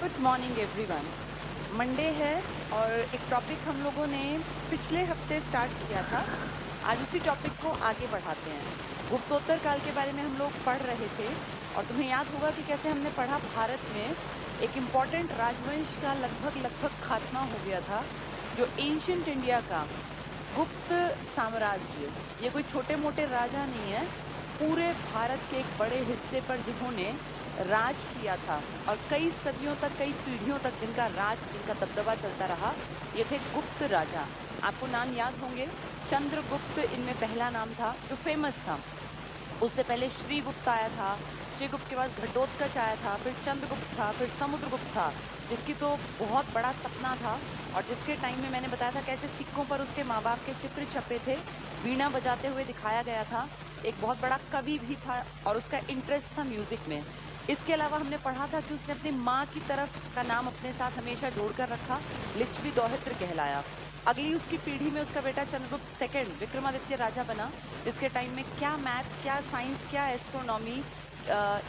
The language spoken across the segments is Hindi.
Good morning everyone. मंडे है और एक टॉपिक हम लोगों ने पिछले हफ्ते स्टार्ट किया था। आज उसी टॉपिक को आगे बढ़ाते हैं। गुप्तोत्तर काल के बारे में हम लोग पढ़ रहे थे और तुम्हें याद होगा कि कैसे हमने पढ़ा भारत में एक इम्पॉर्टेंट राजवंश का लगभग खात्मा हो गया था, जो एंशियंट इंडिया का गुप्त साम्राज्य। ये कोई छोटे मोटे राजा नहीं है, पूरे भारत के एक बड़े हिस्से पर जिन्होंने राज किया था और कई सदियों तक, कई पीढ़ियों तक जिनका राज, जिनका दबदबा चलता रहा, ये थे गुप्त राजा। आपको नाम याद होंगे, चंद्रगुप्त इनमें पहला नाम था जो फेमस था। उससे पहले श्रीगुप्त आया था, श्रीगुप्त के बाद घटोत्कच आया था, फिर चंद्रगुप्त था, फिर समुद्रगुप्त था, जिसकी तो बहुत बड़ा सपना था और जिसके टाइम में मैंने बताया था कैसे सिक्कों पर उसके माँ बाप के चित्र छपे थे, वीणा बजाते हुए दिखाया गया था। एक बहुत बड़ा कवि भी था और उसका इंटरेस्ट था म्यूजिक में। इसके अलावा हमने पढ़ा था कि उसने अपनी माँ की तरफ का नाम अपने साथ हमेशा जोड़कर रखा, लिच्छवी दौहित्र कहलाया। अगली उसकी पीढ़ी में उसका बेटा चंद्रगुप्त सेकंड विक्रमादित्य राजा बना, जिसके टाइम में क्या मैथ्स, क्या साइंस, क्या एस्ट्रोनॉमी,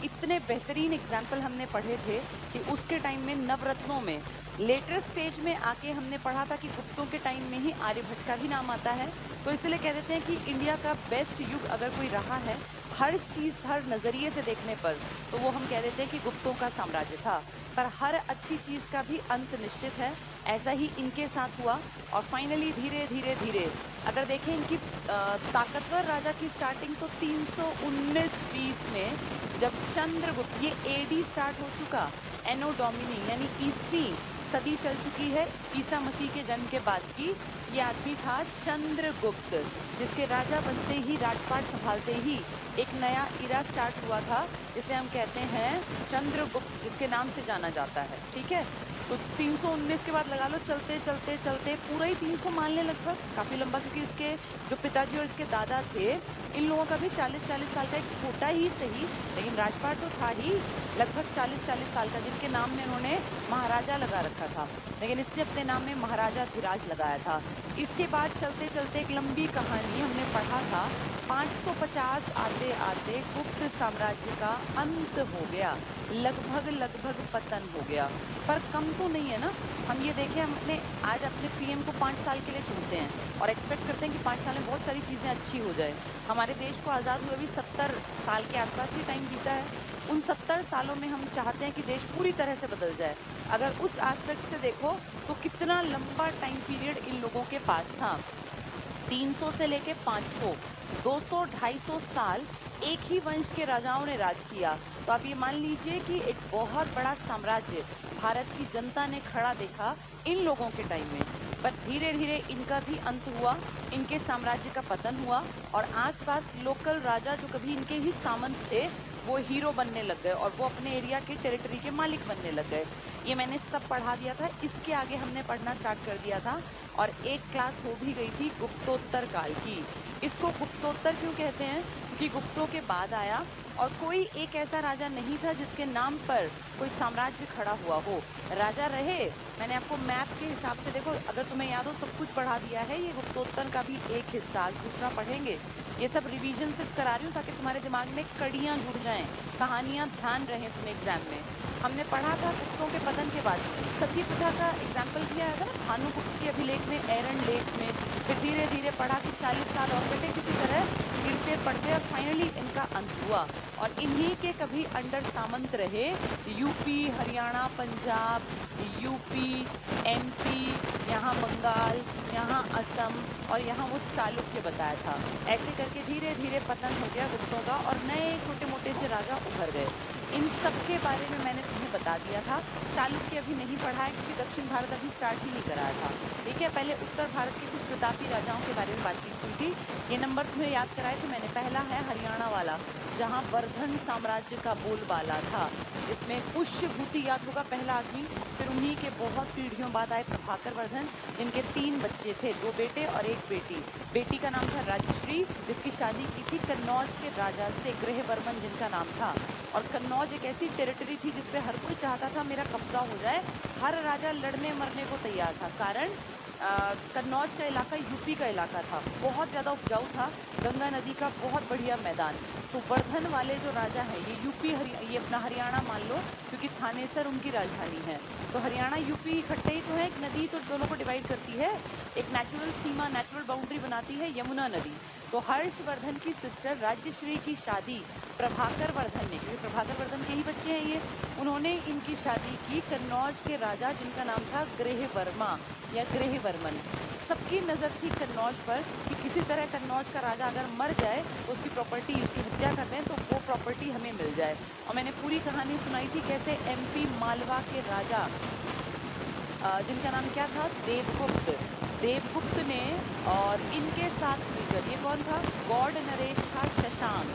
इतने बेहतरीन एग्जाम्पल हमने पढ़े थे कि उसके टाइम में नवरत्नों में लेटर स्टेज में आके हमने पढ़ा था कि गुप्तों के टाइम में ही आर्यभट्ट का भी नाम आता है। तो इसलिए कह देते हैं कि इंडिया का बेस्ट युग अगर कोई रहा है हर चीज़, हर नज़रिए से देखने पर, तो वो हम कह देते हैं कि गुप्तों का साम्राज्य था। पर हर अच्छी चीज़ का भी अंत निश्चित है, ऐसा ही इनके साथ हुआ और फाइनली धीरे धीरे धीरे अगर देखें इनकी ताकतवर राजा की स्टार्टिंग तो 319 बीस में, जब चंद्रगुप्त, ये एडी स्टार्ट हो चुका, एनो डोमिनी यानी ईसवी सदी चल चुकी है ईसा मसीह के जन्म के बाद की। ये आदमी था चंद्रगुप्त, जिसके राजा बनते ही, राजपाट संभालते ही एक नया इरा स्टार्ट हुआ था, जिसे हम कहते हैं चंद्रगुप्त, जिसके नाम से जाना जाता है। ठीक है, तो 319 के बाद लगा लो, चलते चलते चलते पूरा ही 300 मान लें, लगभग काफ़ी लंबा, क्योंकि इसके जो पिताजी और इसके दादा थे, इन लोगों का भी 40-40 साल का, एक छोटा ही सही लेकिन राजपाट तो था ही, लगभग 40-40 साल का, जिनके नाम में उन्होंने महाराजा लगा रखा था, लेकिन इसने अपने नाम में महाराजा धीराज लगाया था। इसके बाद चलते चलते एक लंबी कहानी हमने पढ़ा था, 550 आते आते गुप्त साम्राज्य का अंत हो गया, लगभग पतन हो गया। पर कम तो नहीं है ना, हम ये देखें, हम अपने आज अपने पीएम को 5 साल के लिए चुनते हैं और एक्सपेक्ट करते हैं कि 5 साल में बहुत सारी चीज़ें अच्छी हो जाए। हमारे देश को आज़ाद हुए भी 70 साल के आसपास ही टाइम बीता है। उन 70 सालों में हम चाहते हैं कि देश पूरी तरह से बदल जाए। अगर उस एस्पेक्ट से देखो तो कितना लंबा टाइम पीरियड इन लोगों के पास था, 300 से लेके 500, 200-250 साल एक ही वंश के राजाओं ने राज किया। तो आप ये मान लीजिए कि एक बहुत बड़ा साम्राज्य भारत की जनता ने खड़ा देखा इन लोगों के टाइम में। पर धीरे धीरे इनका भी अंत हुआ, इनके साम्राज्य का पतन हुआ और आसपास लोकल राजा जो कभी इनके ही सामंत थे, वो हीरो बनने लग गए और वो अपने एरिया के टेरिटरी के मालिक बनने लग गए। ये मैंने सब पढ़ा दिया था, इसके आगे हमने पढ़ना स्टार्ट कर दिया था और एक क्लास हो भी गई थी गुप्तोत्तर काल की। इसको गुप्तोत्तर क्यों कहते हैं? क्योंकि गुप्तों के बाद आया और कोई एक ऐसा राजा नहीं था जिसके नाम पर कोई साम्राज्य खड़ा हुआ हो। राजा रहे, मैंने आपको मैप के हिसाब से, देखो अगर तुम्हें याद हो, सब कुछ पढ़ा दिया है, ये गुप्तोत्तर का भी एक हिस्सा, आज दूसरा पढ़ेंगे। ये सब रिवीजन सिर्फ करा रही हूँ ताकि तुम्हारे दिमाग में कड़ियाँ जुड़ जाएं, कहानियाँ ध्यान रहें तुम्हें एग्जाम में। हमने पढ़ा था गुप्तों के पतन के बाद सती प्रथा का एग्जाम्पल दिया है ना, भानुगुप्त के अभिलेख में, एरन लेख में। फिर धीरे धीरे पढ़ा कि 40 साल और कटे किसी तरह, गिरते पड़ते और फाइनली इनका अंत हुआ। और इन्हीं के कभी अंडर सामंत रहे UP, Haryana, Punjab, UP, MP, यहाँ बंगाल, यहाँ असम और यहाँ वो चालुक्य बताया था। ऐसे करके धीरे धीरे पतन हो गया गुप्तों का और नए छोटे मोटे से राजा उभर गए। इन सब के बारे में मैंने तुम्हें बता दिया था। चालुक्य अभी नहीं पढ़ा है क्योंकि दक्षिण भारत अभी स्टार्ट ही नहीं कराया था। ठीक है, पहले उत्तर भारत के कुछ प्रतापी राजाओं के बारे में बातचीत हुई थी। ये नंबर तुम्हें याद कराए थे मैंने। पहला है हरियाणा वाला, जहाँ वर्धन साम्राज्य का बोलबाला था, जिसमें पुष्यभूति याद होगा पहला आदमी। फिर उन्हीं के बहुत पीढ़ियों बाद आए प्रभाकर वर्धन, जिनके 3 बच्चे थे, 2 बेटे और 1 बेटी। बेटी का नाम था राजश्री, जिसकी शादी की थी कन्नौज के राजा से, गृहवर्मन जिनका नाम था। और कन्नौज एक ऐसी टेरिटरी थी जिसपे हर कोई चाहता था मेरा कब्जा हो जाए, हर राजा लड़ने मरने को तैयार था। कारण कन्नौज का इलाका यूपी का इलाका था, बहुत ज़्यादा उपजाऊ था, गंगा नदी का बहुत बढ़िया मैदान। तो वर्धन वाले जो राजा हैं, ये अपना हरियाणा मान लो, क्योंकि थानेसर उनकी राजधानी है। तो हरियाणा यूपी इकट्ठे ही तो है, एक नदी तो दोनों को डिवाइड करती है, एक नेचुरल सीमा, नेचुरल बाउंड्री बनाती है यमुना नदी। तो हर्षवर्धन की सिस्टर राज्यश्री की शादी प्रभाकर वर्धन ने, क्योंकि प्रभाकर वर्धन के ही बच्चे हैं ये, उन्होंने इनकी शादी की कन्नौज के राजा जिनका नाम था गृहवर्मा या गृहवर्मन। सबकी नज़र थी कन्नौज पर कि किसी तरह कन्नौज का राजा अगर मर जाए तो उसकी प्रॉपर्टी, उसकी हत्या कर दें तो वो प्रॉपर्टी हमें मिल जाए। और मैंने पूरी कहानी सुनाई थी कैसे एमपी मालवा के राजा जिनका नाम क्या था, देवगुप्त। देवगुप्त ने और इनके साथ मिलकर, ये कौन था, गॉड नरेश था शशांक।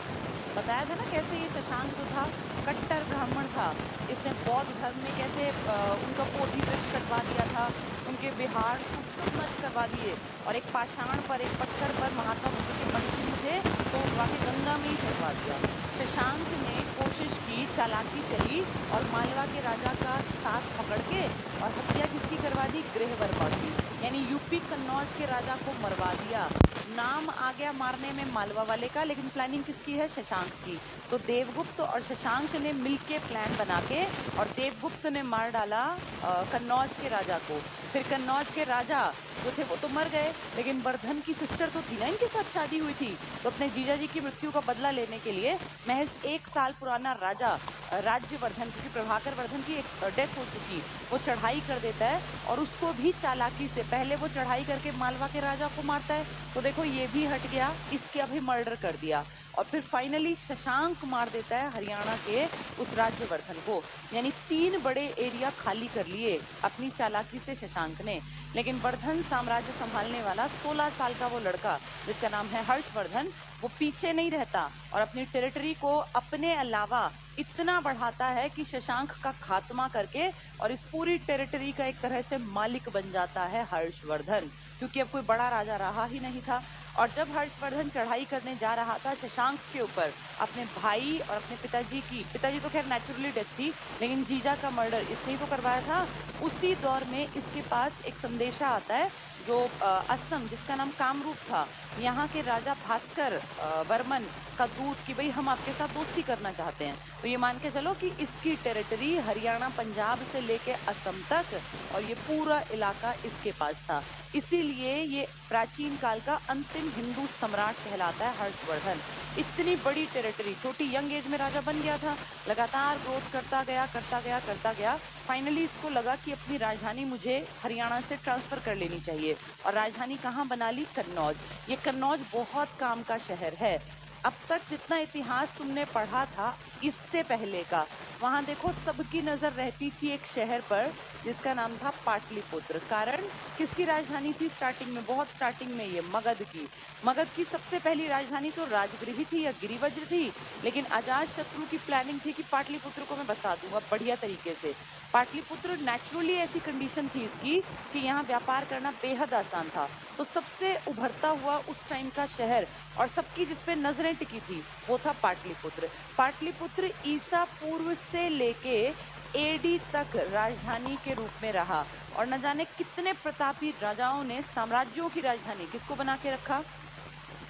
बताया था ना कैसे ये शशांक जो था कट्टर ब्राह्मण था, इसने बौद्ध धर्म में कैसे उनका पोथी वृक्ष कटवा दिया था, उनके विहार खूब नष्ट करवा दिए, और एक पाषाण पर, एक पत्थर पर महात्मा बुद्ध के पंचमुख थे तो वहाँ गंगा में ही चढ़वा दिया। शशांक ने कोशिश की, चालाकी चली और मालवा के राजा का साथ पकड़ के और हत्या किसकी करवा दी, गृहवर्मा की, यानी यूपी कन्नौज के राजा को मरवा दिया। नाम आ गया मारने में मालवा वाले का, लेकिन प्लानिंग किसकी है, शशांक की। तो देवगुप्त और शशांक ने मिलके प्लान बना के, और देवगुप्त ने मार डाला कन्नौज के राजा को। फिर कन्नौज के राजा जो थे वो तो मर गए, लेकिन वर्धन की सिस्टर तो थी ना, इनके साथ शादी हुई थी, तो अपने जीजा जी की मृत्यु का बदला लेने के लिए महज 1 साल पुराना राजा राज्यवर्धन, क्योंकि प्रभाकर वर्धन की एक डेथ हो चुकी, वो चढ़ाई कर देता है और उसको भी चालाकी से, पहले वो चढ़ाई करके मालवा के राजा को मारता है, तो देखो ये भी हट गया, इसका भी मर्डर कर दिया, और फिर फाइनली शशांक मार देता है हरियाणा के उस राज्यवर्धन को। यानी 3 बड़े एरिया खाली कर लिए अपनी चालाकी से शशांक ने। लेकिन वर्धन साम्राज्य संभालने वाला 16 साल का वो लड़का जिसका नाम है हर्षवर्धन, वो पीछे नहीं रहता और अपनी टेरिटरी को अपने अलावा इतना बढ़ाता है कि शशांक का खात्मा करके और इस पूरी टेरिटरी का एक तरह से मालिक बन जाता है हर्षवर्धन, क्योंकि अब कोई बड़ा राजा रहा ही नहीं था। और जब हर्षवर्धन चढ़ाई करने जा रहा था शशांक के ऊपर, अपने भाई और अपने पिताजी तो खैर नेचुरली डेथ थी, लेकिन जीजा का मर्डर इसने ही तो करवाया था, उसी दौर में इसके पास एक संदेशा आता है जो असम, जिसका नाम कामरूप था, यहाँ के राजा भास्कर वर्मन का दूत कि भाई हम आपके साथ दोस्ती करना चाहते हैं। तो ये मान के चलो कि इसकी टेरिटरी हरियाणा पंजाब से लेके असम तक और ये पूरा इलाका इसके पास था। इसीलिए ये प्राचीन काल का अंतिम हिंदू सम्राट कहलाता है हर्षवर्धन। इतनी बड़ी टेरिटरी, छोटी यंग एज में राजा बन गया था, लगातार ग्रोथ करता गया। फाइनली इसको लगा कि अपनी राजधानी मुझे हरियाणा से ट्रांसफर कर लेनी चाहिए, और राजधानी कहाँ बना ली, कन्नौज। ये कन्नौज बहुत काम का शहर है। अब तक जितना इतिहास तुमने पढ़ा था इससे पहले का, वहाँ देखो सबकी नजर रहती थी एक शहर पर जिसका नाम था पाटलिपुत्र। कारण किसकी राजधानी थी स्टार्टिंग में, बहुत स्टार्टिंग में, ये मगध की। मगध की सबसे पहली राजधानी तो राजगृह थी या गिरिवज्र थी, लेकिन अजात शत्रु की प्लानिंग थी कि पाटलिपुत्र को मैं बसा दूंगा बढ़िया तरीके से। पाटलिपुत्र नेचुरली ऐसी कंडीशन थी इसकी कि यहाँ व्यापार करना बेहद आसान था। तो सबसे उभरता हुआ उस टाइम का शहर और सबकी जिसपे नजरें टिकी थी वो था पाटलिपुत्र। पाटलिपुत्र ईसा पूर्व से लेके एडी तक राजधानी के रूप में रहा, और न जाने कितने प्रतापी राजाओं ने साम्राज्यों की राजधानी किसको बना के रखा,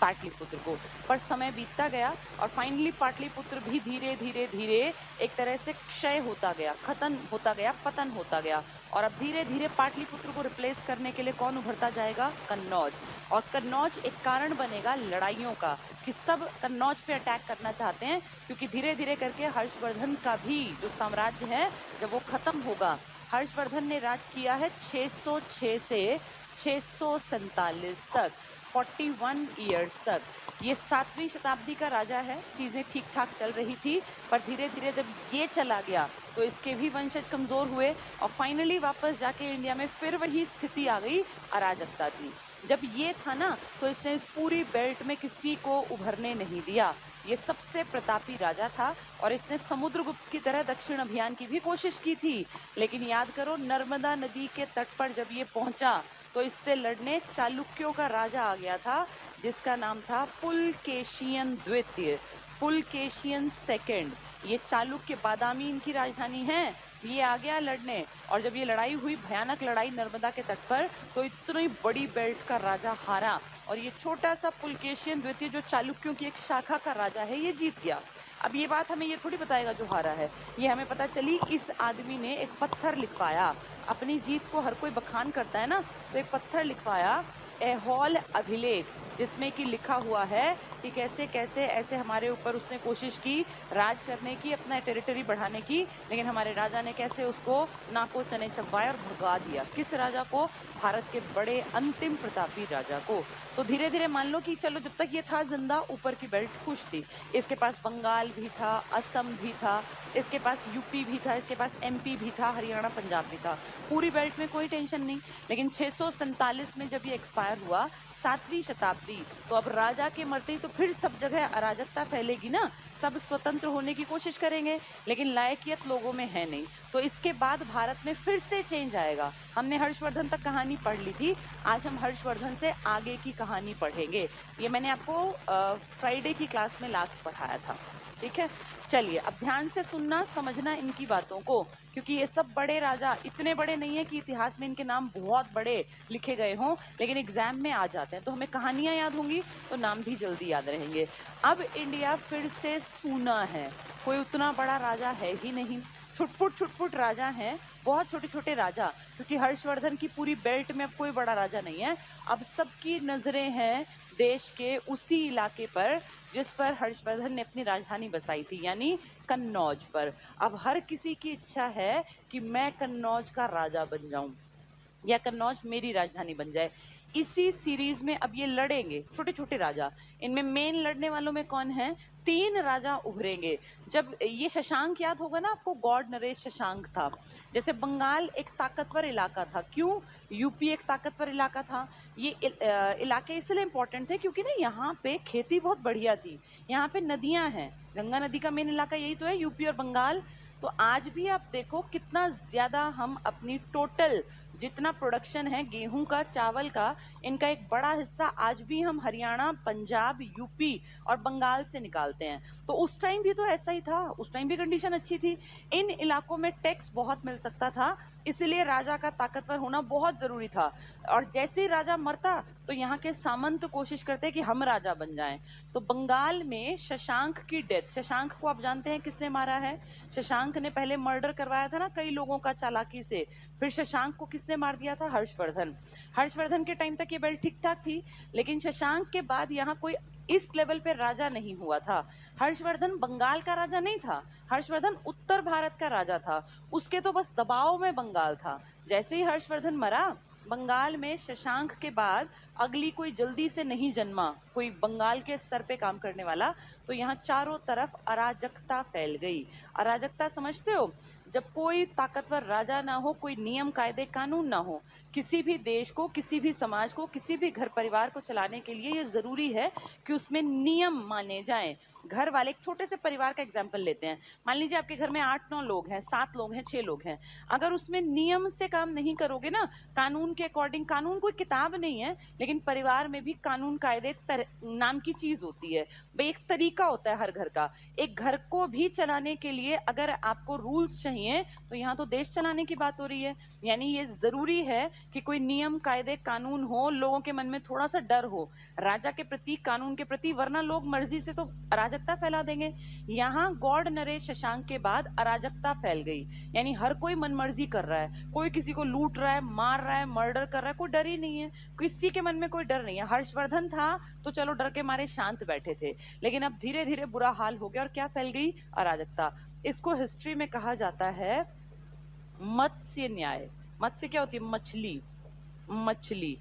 पाटलिपुत्र को। पर समय बीतता गया और फाइनली पाटलिपुत्र भी धीरे धीरे एक तरह से क्षय होता गया, खत्म होता गया, पतन होता गया। और अब धीरे धीरे पाटलिपुत्र को रिप्लेस करने के लिए कौन उभरता जाएगा, कन्नौज। और कन्नौज एक कारण बनेगा लड़ाइयों का कि सब कन्नौज पे अटैक करना चाहते हैं, क्योंकि धीरे धीरे करके हर्षवर्धन का भी जो साम्राज्य है जब वो खत्म होगा। हर्षवर्धन ने राज किया है 606 से 647 तक, 41 ईयर्स तक। ये 7वीं शताब्दी का राजा है, चीज़ें ठीक ठाक चल रही थी, पर धीरे धीरे जब ये चला गया तो इसके भी वंशज कमज़ोर हुए और फाइनली वापस जाके इंडिया में फिर वही स्थिति आ गई, अराजकता की। जब ये था ना तो इसने इस पूरी बेल्ट में किसी को उभरने नहीं दिया। ये सबसे प्रतापी राजा था और इसने समुद्रगुप्त की तरह दक्षिण अभियान की भी कोशिश की थी, लेकिन याद करो नर्मदा नदी के तट पर जब ये पहुंचा तो इससे लड़ने चालुक्यों का राजा आ गया था जिसका नाम था पुलकेशियन द्वितीय, पुलकेशियन सेकंड। ये चालुक्य, बादामी इनकी राजधानी है, ये आ गया लड़ने, और जब ये लड़ाई हुई, भयानक लड़ाई नर्मदा के तट पर, तो इतनी बड़ी बेल्ट का राजा हारा, और ये छोटा सा पुलकेशियन द्वितीय जो चालुक्यों की एक शाखा का राजा है, ये जीत गया। अब ये बात हमें ये थोड़ी बताएगा जो हारा है, ये हमें पता चली इस आदमी ने एक पत्थर लिखवाया। अपनी जीत को हर कोई बखान करता है ना, तो एक पत्थर लिखवाया, ऐहोल अभिलेख, जिसमें कि लिखा हुआ है कि कैसे कैसे ऐसे हमारे ऊपर उसने कोशिश की राज करने की, अपना टेरिटरी बढ़ाने की, लेकिन हमारे राजा ने कैसे उसको नाको चने चबवाया और भगा दिया। किस राजा को? भारत के बड़े अंतिम प्रतापी राजा को। तो धीरे धीरे मान लो कि चलो जब तक ये था जिंदा, ऊपर की बेल्ट खुश थी। इसके पास बंगाल भी था, असम भी था, इसके पास यूपी भी था, इसके पास एमपी भी था, हरियाणा पंजाब भी था, पूरी बेल्ट में कोई टेंशन नहीं। लेकिन 647 में जब ये एक्सपायर हुआ, 7वीं शताब्दी, तो अब राजा के मरते ही तो फिर सब जगह अराजकता फैलेगी ना, सब स्वतंत्र होने की कोशिश करेंगे, लेकिन लायकियत लोगों में है नहीं। तो इसके बाद भारत में फिर से चेंज आएगा। हमने हर्षवर्धन तक कहानी पढ़ ली थी, आज हम हर्षवर्धन से आगे की कहानी पढ़ेंगे। ये मैंने आपको फ्राइडे की क्लास में लास्ट पढ़ाया था, ठीक है। चलिए अब ध्यान से सुनना, समझना इनकी बातों को, क्योंकि ये सब बड़े राजा इतने बड़े नहीं है कि इतिहास में इनके नाम बहुत बड़े लिखे गए हों, लेकिन एग्जाम में आ जाते हैं, तो हमें कहानियां याद होंगी तो नाम भी जल्दी याद रहेंगे। अब इंडिया फिर से सूना है, कोई उतना बड़ा राजा है ही नहीं, छुटपुट राजा हैं, बहुत छोटे छोटे राजा, क्योंकि हर्षवर्धन की पूरी बेल्ट में अब कोई बड़ा राजा नहीं है। अब सबकी नजरें हैं देश के उसी इलाके पर जिस पर हर्षवर्धन ने अपनी राजधानी बसाई थी, यानी कन्नौज पर। अब हर किसी की इच्छा है कि मैं कन्नौज का राजा बन जाऊं, या कन्नौज मेरी राजधानी बन जाए। इसी सीरीज में अब ये लड़ेंगे छोटे छोटे राजा। इनमें मेन लड़ने वालों में कौन है? 3 राजा उभरेंगे। जब ये शशांक याद होगा ना आपको, गॉड नरेश शशांक था। जैसे बंगाल एक ताकतवर इलाका था, क्यों? यूपी एक ताकतवर इलाका था। ये इलाके इसलिए इंपॉर्टेंट थे क्योंकि ना यहाँ पे खेती बहुत बढ़िया थी, यहाँ पे नदियां हैं, गंगा नदी का मेन इलाका यही तो है, यूपी और बंगाल। तो आज भी आप देखो कितना ज्यादा हम अपनी टोटल जितना प्रोडक्शन है गेहूं का, चावल का, इनका एक बड़ा हिस्सा आज भी हम हरियाणा, पंजाब, यूपी और बंगाल से निकालते हैं। तो उस टाइम भी तो ऐसा ही था, उस टाइम भी कंडीशन अच्छी थी। इन इलाकों में टैक्स बहुत मिल सकता था, इसलिए राजा का ताकतवर होना बहुत जरूरी था। और जैसे ही राजा मरता तो यहाँ के सामंत कोशिश करते कि हम राजा बन जाएं। तो बंगाल में शशांक की डेथ, शशांक को आप जानते हैं किसने मारा है? शशांक ने पहले मर्डर करवाया था ना कई लोगों का चालाकी से, फिर शशांक को किसने मार दिया था? हर्षवर्धन। हर्षवर्धन के टाइम तक ये बेल्ट ठीक ठाक थी, लेकिन शशांक के बाद यहाँ कोई इस लेवल पे राजा नहीं हुआ था। हर्षवर्धन बंगाल का राजा नहीं था, हर्षवर्धन उत्तर भारत का राजा था, उसके तो बस दबाव में बंगाल था। जैसे ही हर्षवर्धन मरा, बंगाल में शशांक के बाद अगली कोई जल्दी से नहीं जन्मा कोई बंगाल के स्तर पे काम करने वाला, तो यहाँ चारों तरफ अराजकता फैल गई। अराजकता समझते हो? जब कोई ताकतवर राजा ना हो, कोई नियम कायदे कानून ना हो, किसी भी देश को, किसी भी समाज को, किसी भी घर परिवार को चलाने के लिए ये जरूरी है कि उसमें नियम माने जाएं। घर वाले, एक छोटे से परिवार का एग्जाम्पल लेते हैं, मान लीजिए आपके घर में 8-9 लोग हैं, 7 लोग हैं, 6 लोग हैं, अगर उसमें नियम से काम नहीं करोगे ना, कानून के अकॉर्डिंग, कानून कोई किताब नहीं है, लेकिन परिवार में भी कानून कायदे नाम की चीज होती है भाई, एक तरीका होता है हर घर का। एक घर को भी चलाने के लिए अगर आपको रूल्स चाहिए, तो यहाँ तो देश चलाने की बात हो रही है, यानी ये जरूरी है कि कोई नियम कायदे कानून हो, लोगों के मन में थोड़ा सा डर हो राजा के प्रति, कानून के प्रति, वरना लोग मर्जी से तो अराजकता फैला देंगे। यहाँ गॉड नरेश शशांक के बाद अराजकता फैल गई, यानी हर कोई मनमर्जी कर रहा है, कोई किसी को लूट रहा है, मार रहा है, मर्डर कर रहा है, कोई डर ही नहीं है, किसी के मन में कोई डर नहीं है। हर्षवर्धन था तो चलो डर के मारे शांत बैठे थे, लेकिन अब धीरे धीरे बुरा हाल हो गया और क्या फैल गई? अराजकता। इसको हिस्ट्री में कहा जाता है मत्स्य न्याय। मत्स्य क्या होती है? मछली। मछली,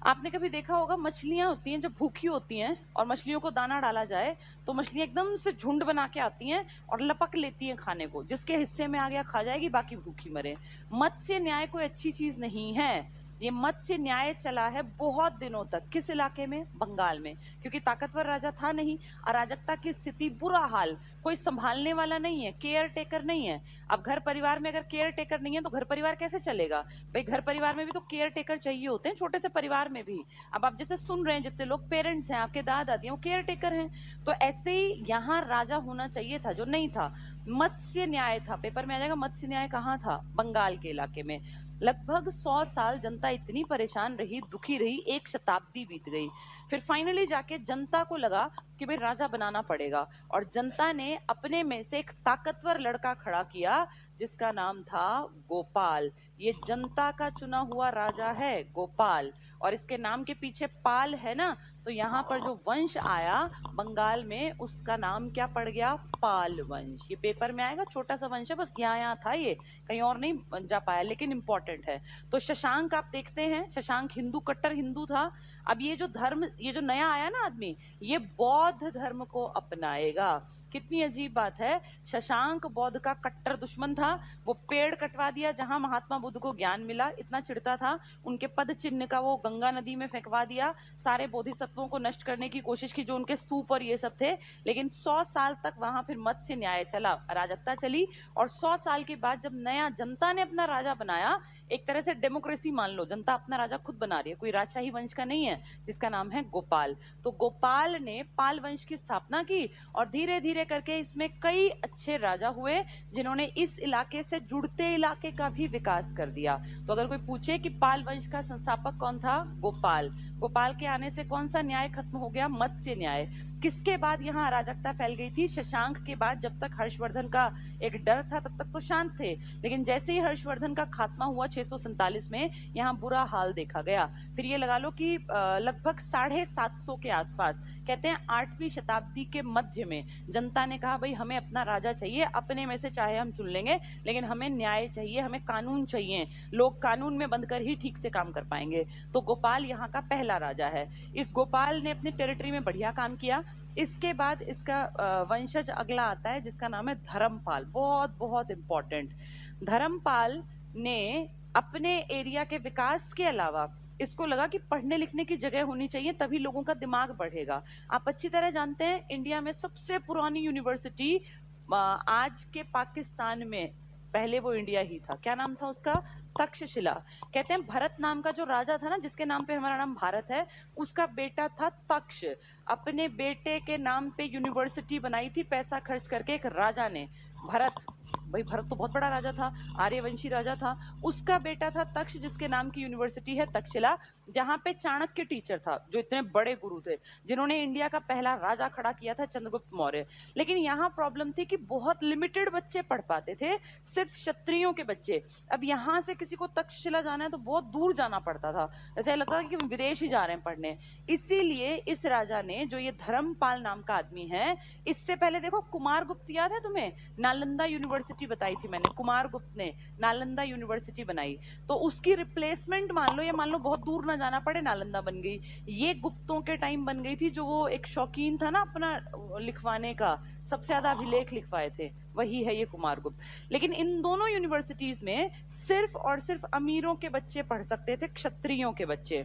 आपने कभी देखा होगा मछलियां होती हैं जब भूखी होती हैं और मछलियों को दाना डाला जाए तो मछलियां एकदम से झुंड बना के आती हैं और लपक लेती हैं खाने को, जिसके हिस्से में आ गया खा जाएगी, बाकी भूखी मरे। मत्स्य न्याय कोई अच्छी चीज नहीं है। ये मत्स्य न्याय चला है बहुत दिनों तक। किस इलाके में? बंगाल में, क्योंकि ताकतवर राजा था नहीं, अराजकता की स्थिति, बुरा हाल, कोई संभालने वाला नहीं है, केयर टेकर नहीं है। अब घर परिवार में अगर केयर टेकर नहीं है तो घर परिवार कैसे चलेगा? भाई घर परिवार में भी तो केयर टेकर चाहिए होते हैं, छोटे से परिवार में भी। अब आप जैसे सुन रहे हैं, जितने लोग पेरेंट्स हैं, आपके दादा दादी हैं, वो केयर टेकर हैं। तो ऐसे ही यहाँ राजा होना चाहिए था, जो नहीं था। मत्स्य न्याय था, पेपर में आ जाएगा। मत्स्य न्याय कहाँ था? बंगाल के इलाके में। लगभग 100 साल जनता इतनी परेशान रही, दुखी रही, 1 शताब्दी बीत गई। फिर फाइनली जाके जनता को लगा कि भाई राजा बनाना पड़ेगा, और जनता ने अपने में से एक ताकतवर लड़का खड़ा किया जिसका नाम था गोपाल। ये जनता का चुना हुआ राजा है गोपाल, और इसके नाम के पीछे पाल है ना, तो यहाँ पर जो वंश आया बंगाल में, उसका नाम क्या पड़ गया? पाल वंश। ये पेपर में आएगा, छोटा सा वंश है, बस यहाँ था, ये कहीं और नहीं जा पाया, लेकिन इंपॉर्टेंट है। तो शशांक आप देखते हैं, शशांक हिंदू, कट्टर हिंदू था। अब ये जो धर्म, ये जो नया आया ना आदमी, ये बौद्ध धर्म को अपनाएगा। कितनी अजीब बात है। शशांक बौद्ध का कट्टर दुश्मन था। वो पेड़ कटवा दिया जहां महात्मा बुद्ध को ज्ञान मिला, इतना चिढ़ता था। उनके पद चिन्ह का वो गंगा नदी में फेंकवा दिया। सारे बोधिसत्वों को नष्ट करने की कोशिश की, जो उनके स्तूप और ये सब थे। लेकिन 100 साल तक वहां फिर मत्स्य न्याय चला, अराजकता चली। और 100 साल के बाद जब नया जनता ने अपना राजा बनाया, एक तरह से डेमोक्रेसी मान लो, जनता अपना राजा खुद बना रही है, कोई राजशाही वंश का नहीं है, जिसका नाम है गोपाल। तो गोपाल ने पाल वंश की स्थापना की, और धीरे धीरे करके इसमें कई अच्छे राजा हुए जिन्होंने इस इलाके से जुड़ते इलाके का भी विकास कर दिया। तो अगर कोई पूछे कि पाल वंश का संस्थापक कौन था? गोपाल। गोपाल के आने से कौन सा न्याय खत्म हो गया? मत्स्य न्याय। किसके बाद यहाँ अराजकता फैल गई थी? शशांक के बाद। जब तक हर्षवर्धन का एक डर था तब तक तो शांत थे, लेकिन जैसे ही हर्षवर्धन का खात्मा हुआ 647 में, यहाँ बुरा हाल देखा गया। फिर ये लगा लो कि लगभग 750 के आसपास, कहते हैं 8वीं शताब्दी के मध्य में, जनता ने कहा भाई हमें अपना राजा चाहिए, अपने में से चाहे हम चुन लेंगे, लेकिन हमें न्याय चाहिए, हमें कानून चाहिए, लोग कानून में बंद कर ही ठीक से काम कर पाएंगे। तो गोपाल यहाँ का पहला राजा है। इस गोपाल ने अपनी टेरिटरी में बढ़िया काम किया। इसके बाद इसका वंशज अगला आता है जिसका नाम है धर्मपाल। बहुत बहुत इंपॉर्टेंट। धर्मपाल ने अपने एरिया के विकास के अलावा, इसको लगा कि पढ़ने लिखने की जगह होनी चाहिए, तभी लोगों का दिमाग बढ़ेगा। आप अच्छी तरह जानते हैं, इंडिया में सबसे पुरानी यूनिवर्सिटी आज के पाकिस्तान में, पहले वो इंडिया ही था। क्या नाम था उसका? तक्षशिला। कहते हैं भरत नाम का जो राजा था ना, जिसके नाम पे हमारा नाम भारत है, उसका बेटा था तक्ष। अपने बेटे के नाम पे यूनिवर्सिटी बनाई थी पैसा खर्च करके एक राजा ने, भरत। भाई भरत तो बहुत बड़ा राजा था, आर्यवंशी राजा था। उसका बेटा था तक्ष, जिसके नाम की यूनिवर्सिटी है तक्षशिला, जहां पे चाणक्य टीचर था, जो इतने बड़े गुरु थे, जिन्होंने इंडिया का पहला राजा खड़ा किया था, चंद्रगुप्त मौर्य। लेकिन यहाँ प्रॉब्लम थी कि बहुत लिमिटेड बच्चे पढ़ पाते थे, सिर्फ क्षत्रियों के बच्चे। अब यहाँ से किसी को तक्षशिला जाना है तो बहुत दूर जाना पड़ता था, ऐसा लगता था कि विदेश ही जा रहे हैं पढ़ने। इसीलिए इस राजा ने, जो ये धर्मपाल नाम का आदमी है, इससे पहले देखो कुमारगुप्त याद है तुम्हें? नालंदा यूनिवर्सिटी बताई थी मैंने, कुमारगुप्त ने नालंदा यूनिवर्सिटी बनाई। तो उसकी रिप्लेसमेंट मान लो, या मान लो बहुत दूर ना जाना पड़े, नालंदा बन गई। ये गुप्तों के टाइम बन गई थी, जो वो एक शौकीन था ना अपना लिखवाने का, सबसे ज्यादा अभिलेख लिखवाए थे, वही है ये कुमारगुप्त। लेकिन इन दोनों यूनिवर्सिटीज में सिर्फ और सिर्फ अमीरों के बच्चे पढ़ सकते थे, क्षत्रियों के बच्चे।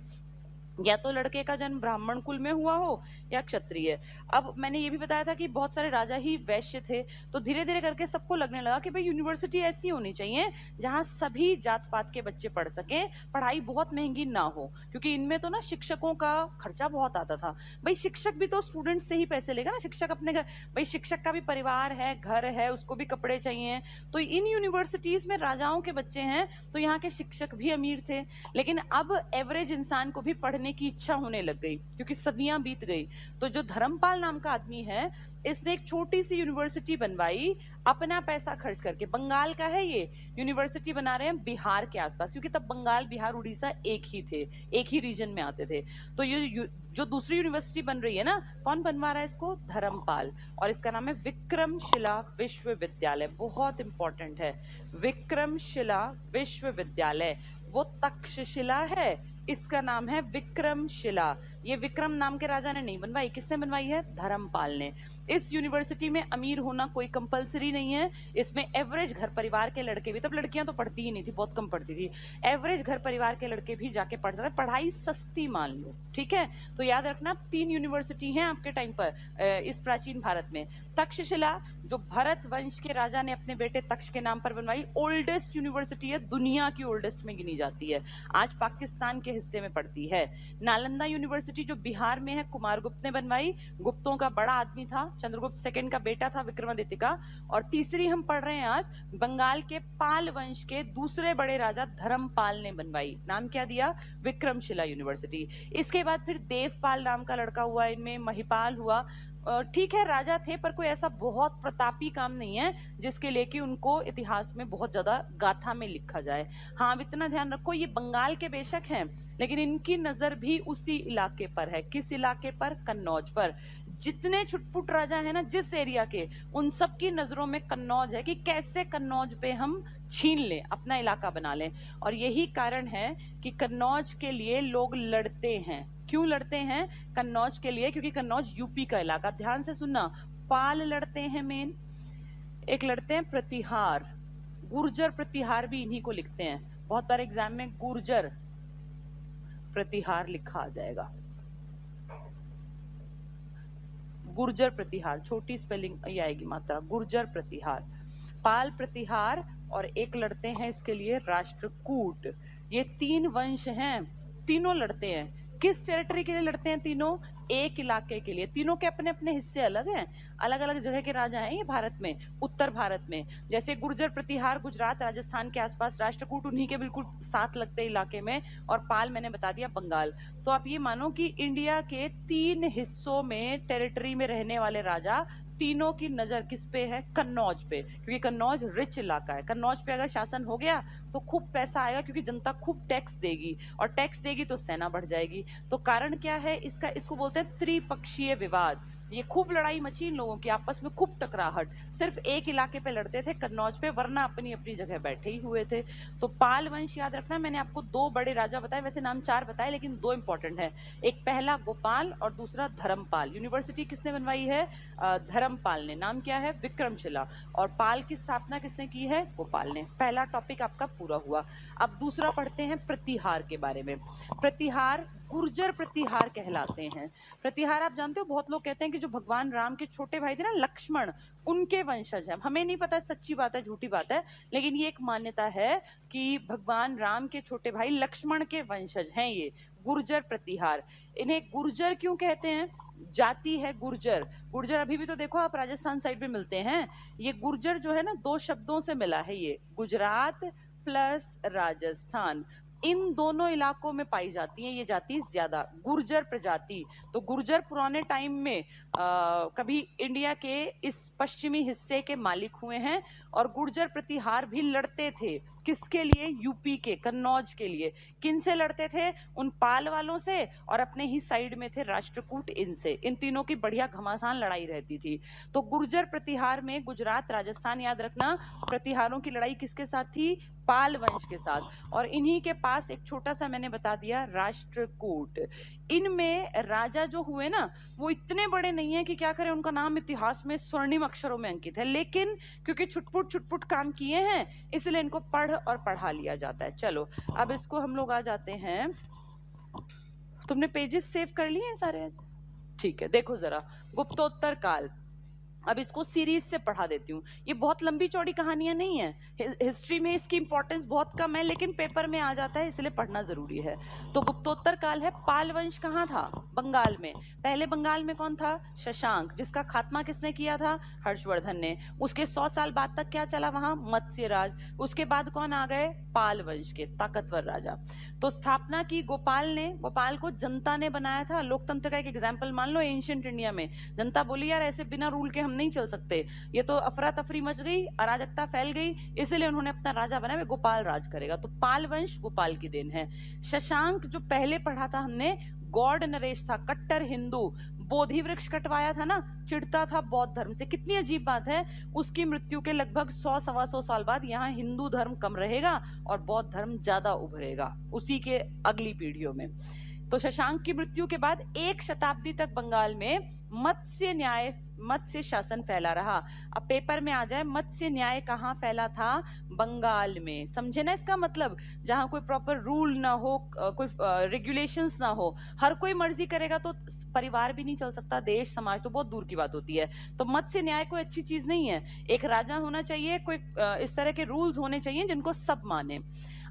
या तो लड़के का जन्म ब्राह्मण कुल में हुआ हो या क्षत्रिय। अब मैंने ये भी बताया था कि बहुत सारे राजा ही वैश्य थे, तो धीरे धीरे करके सबको लगने लगा कि भाई यूनिवर्सिटी ऐसी होनी चाहिए जहां सभी जात पात के बच्चे पढ़ सकें, पढ़ाई बहुत महंगी ना हो, क्योंकि इनमें तो ना शिक्षकों का खर्चा बहुत आता था। भाई शिक्षक भी तो स्टूडेंट से ही पैसे लेगा ना, शिक्षक अपने घर, भाई शिक्षक का भी परिवार है, घर है, उसको भी कपड़े चाहिए। तो इन यूनिवर्सिटीज में राजाओं के बच्चे हैं, तो यहाँ के शिक्षक भी अमीर थे। लेकिन अब एवरेज इंसान को भी पढ़ने की इच्छा होने लग गई, क्योंकि सदियां बीत गई। तो जो धर्मपाल नाम का आदमी है, इसने एक छोटी सी यूनिवर्सिटी बनवाई अपना पैसा खर्च करके। बंगाल का है ये, यूनिवर्सिटी बना रहे हैं बिहार के आसपास, क्योंकि तब बंगाल, बिहार, उड़ीसा एक ही थे, एक ही रीजन में आते थे। तो ये जो दूसरी यूनिवर्सिटी बन रही है ना, कौन बनवा रहा है इसको? धर्मपाल। और इसका नाम है विक्रमशिला विश्वविद्यालय। बहुत इंपॉर्टेंट है, विक्रमशिला विश्वविद्यालय। वो तक्षशिला है, इसका नाम है विक्रमशिला। ये विक्रम नाम के राजा ने नहीं बनवाई, किसने बनवाई है? धर्मपाल ने। इस यूनिवर्सिटी में अमीर होना कोई कंपलसरी नहीं है, इसमें एवरेज घर परिवार के लड़के भी, तब लड़कियां तो पढ़ती ही नहीं थी, बहुत कम पढ़ती थी, एवरेज घर परिवार के लड़के भी जाके पढ़ सकते, पढ़ाई सस्ती मान लो, ठीक है। तो याद रखना 3 यूनिवर्सिटी हैं आपके टाइम पर इस प्राचीन भारत में, तक्षशिला जो भरत वंश के राजा ने अपने बेटे तक्ष के नाम पर बनवाई। ओल्डेस्ट यूनिवर्सिटी है, दुनिया की ओल्डेस्ट में गिनी जाती है, आज पाकिस्तान के हिस्से में पड़ती है। नालंदा यूनिवर्सिटी जो बिहार में है, कुमारगुप्त ने बनवाई। गुप्तों का बड़ा आदमी था, चंद्रगुप्त सेकंड का बेटा था विक्रमादित्य का। और तीसरी हम पढ़ रहे हैं आज, बंगाल के पाल वंश के दूसरे बड़े राजा धर्मपाल ने बनवाई। नाम क्या दिया? विक्रमशिला यूनिवर्सिटी। इसके बाद फिर देवपाल नाम का लड़का हुआ, इनमें महिपाल हुआ। ठीक है, राजा थे, पर कोई ऐसा बहुत प्रतापी काम नहीं है जिसके लिए कि उनको इतिहास में बहुत ज्यादा गाथा में लिखा जाए। हाँ, अब इतना ध्यान रखो, ये बंगाल के बेशक हैं, लेकिन इनकी नजर भी उसी इलाके पर है। किस इलाके पर? कन्नौज पर। जितने छुटपुट राजा है ना जिस एरिया के, उन सब की नजरों में कन्नौज है कि कैसे कन्नौज पे हम छीन लें, अपना इलाका बना लें। और यही कारण है कि कन्नौज के लिए लोग लड़ते हैं। क्यों लड़ते हैं कन्नौज के लिए? क्योंकि कन्नौज यूपी का इलाका। ध्यान से सुनना, पाल लड़ते हैं मेन, एक लड़ते हैं प्रतिहार, गुर्जर प्रतिहार भी इन्हीं को लिखते हैं। बहुत बार एग्जाम में गुर्जर प्रतिहार लिखा आ जाएगा, गुर्जर प्रतिहार, छोटी स्पेलिंग ये आएगी मात्रा, गुर्जर प्रतिहार, पाल प्रतिहार। और एक लड़ते हैं इसके लिए राष्ट्रकूट। ये तीन वंश हैं, तीनों लड़ते हैं। किस टेरिटरी के लिए लड़ते हैं? तीनों एक इलाके के लिए। तीनों के अपने अपने हिस्से अलग हैं, अलग अलग जगह के राजा हैं ये भारत में, उत्तर भारत में। जैसे गुर्जर प्रतिहार गुजरात राजस्थान के आसपास, राष्ट्रकूट उन्हीं के बिल्कुल साथ लगते इलाके में, और पाल मैंने बता दिया बंगाल। तो आप ये मानो कि इंडिया के 3 हिस्सों में टेरिटरी में रहने वाले राजा, तीनों की नजर किस पे है? कन्नौज पे, क्योंकि कन्नौज रिच इलाका है। कन्नौज पे अगर शासन हो गया तो खूब पैसा आएगा, क्योंकि जनता खूब टैक्स देगी, और टैक्स देगी तो सेना बढ़ जाएगी। तो कारण क्या है इसका? इसको बोलते हैं त्रिपक्षीय विवाद। ये खूब लड़ाई मची इन लोगों की, आपस में खूब टकराहट। सिर्फ एक इलाके पे लड़ते थे, कन्नौज पे, वरना अपनी अपनी जगह बैठे ही हुए थे। तो पाल वंश याद रखना, मैंने आपको 2 बड़े राजा बताए, वैसे नाम 4 बताए लेकिन 2 इंपॉर्टेंट है। एक पहला गोपाल और दूसरा धर्मपाल। यूनिवर्सिटी किसने बनवाई है? धर्मपाल ने। नाम क्या है? विक्रमशिला। और पाल की स्थापना किसने की है? गोपाल ने। पहला टॉपिक आपका पूरा हुआ। अब दूसरा पढ़ते हैं प्रतिहार के बारे में। प्रतिहार गुर्जर प्रतिहार कहलाते हैं। प्रतिहार आप जानते हो, बहुत लोग कहते हैं कि जो भगवान राम के छोटे भाई थे ना लक्ष्मण, उनके वंशज हैं। हमें नहीं पता सच्ची बात है झूठी बात है, लेकिन ये एक मान्यता है कि भगवान राम के छोटे भाई लक्ष्मण के वंशज हैं ये गुर्जर प्रतिहार। इन्हें गुर्जर क्यों कहते हैं? जाति है गुर्जर। गुर्जर अभी भी तो देखो आप राजस्थान साइड में मिलते हैं। ये गुर्जर जो है ना 2 शब्दों से मिला है, ये गुजरात प्लस राजस्थान, इन दोनों इलाकों में पाई जाती है ये जाति ज्यादा, गुर्जर प्रजाति। तो गुर्जर पुराने टाइम में कभी इंडिया के इस पश्चिमी हिस्से के मालिक हुए हैं, और गुर्जर प्रतिहार भी लड़ते थे। किसके लिए? यूपी के, कन्नौज के लिए। किन से लड़ते थे? उन पाल वालों से, और अपने ही साइड में थे राष्ट्रकूट, इनसे। इन तीनों की बढ़िया घमासान लड़ाई रहती थी। तो गुर्जर प्रतिहार में गुजरात राजस्थान, याद रखना, प्रतिहारों की लड़ाई किसके साथ थी? पाल वंश के साथ। और इन्हीं के पास एक छोटा सा मैंने बता दिया राष्ट्रकूट। इनमें राजा जो हुए ना वो इतने बड़े नहीं है कि क्या करें, उनका नाम इतिहास में स्वर्णिम अक्षरों में अंकित है, लेकिन क्योंकि छुटपुट काम किए हैं इसलिए इनको पढ़ और पढ़ा लिया जाता है। चलो अब इसको हम लोग आ जाते हैं। तुमने पेजेस सेव कर लिए हैं सारे? ठीक है, देखो जरा, गुप्तोत्तर काल। अब इसको सीरीज से पढ़ा देती हूँ। ये बहुत लंबी चौड़ी कहानियां नहीं है, हिस्ट्री में इसकी इंपॉर्टेंस बहुत कम है, लेकिन पेपर में आ जाता है इसलिए पढ़ना जरूरी है। तो गुप्तोत्तर काल है। पाल वंश कहाँ था? बंगाल में। पहले बंगाल में कौन था? शशांक, जिसका खात्मा किसने किया था? हर्षवर्धन ने। उसके 100 साल बाद तक क्या चला वहां? मत्स्य राज। उसके बाद कौन आ गए? पाल वंश के ताकतवर राजा। तो स्थापना की गोपाल ने। गोपाल को जनता ने बनाया था। लोकतंत्र का एक एग्जाम्पल मान लो, एंशिएंट इंडिया में जनता बोली यार ऐसे बिना रूल के हम नहीं चल सकते, ये तो अफरा तफरी मच गई, अराजकता फैल गई, इसलिए उन्होंने अपना राजा बनाया, वे गोपाल राज करेगा। तो पाल वंश गोपाल की देन है। शशांक जो पहले पढ़ा था हमने, गॉड नरेश था, कट्टर हिंदू, बोधि वृक्ष कटवाया था ना, चिढ़ता था बौद्ध धर्म से। कितनी अजीब बात है, उसकी मृत्यु के लगभग 100-125 साल बाद यहाँ हिंदू धर्म कम रहेगा और बौद्ध धर्म ज्यादा उभरेगा उसी के अगली पीढ़ियों में। तो शशांक की मृत्यु के बाद 1 शताब्दी तक बंगाल में मत्स्य न्याय, मत्स्य शासन फैला रहा। अब पेपर में आ जाए मत्स्य न्याय कहाँ फैला था? बंगाल में। समझे ना इसका मतलब? जहाँ कोई प्रॉपर रूल ना हो, कोई रेगुलेशंस ना हो, हर कोई मर्जी करेगा तो परिवार भी नहीं चल सकता, देश समाज तो बहुत दूर की बात होती है। तो मत्स्य न्याय कोई अच्छी चीज नहीं है। एक राजा होना चाहिए, कोई इस तरह के रूल्स होने चाहिए जिनको सब माने।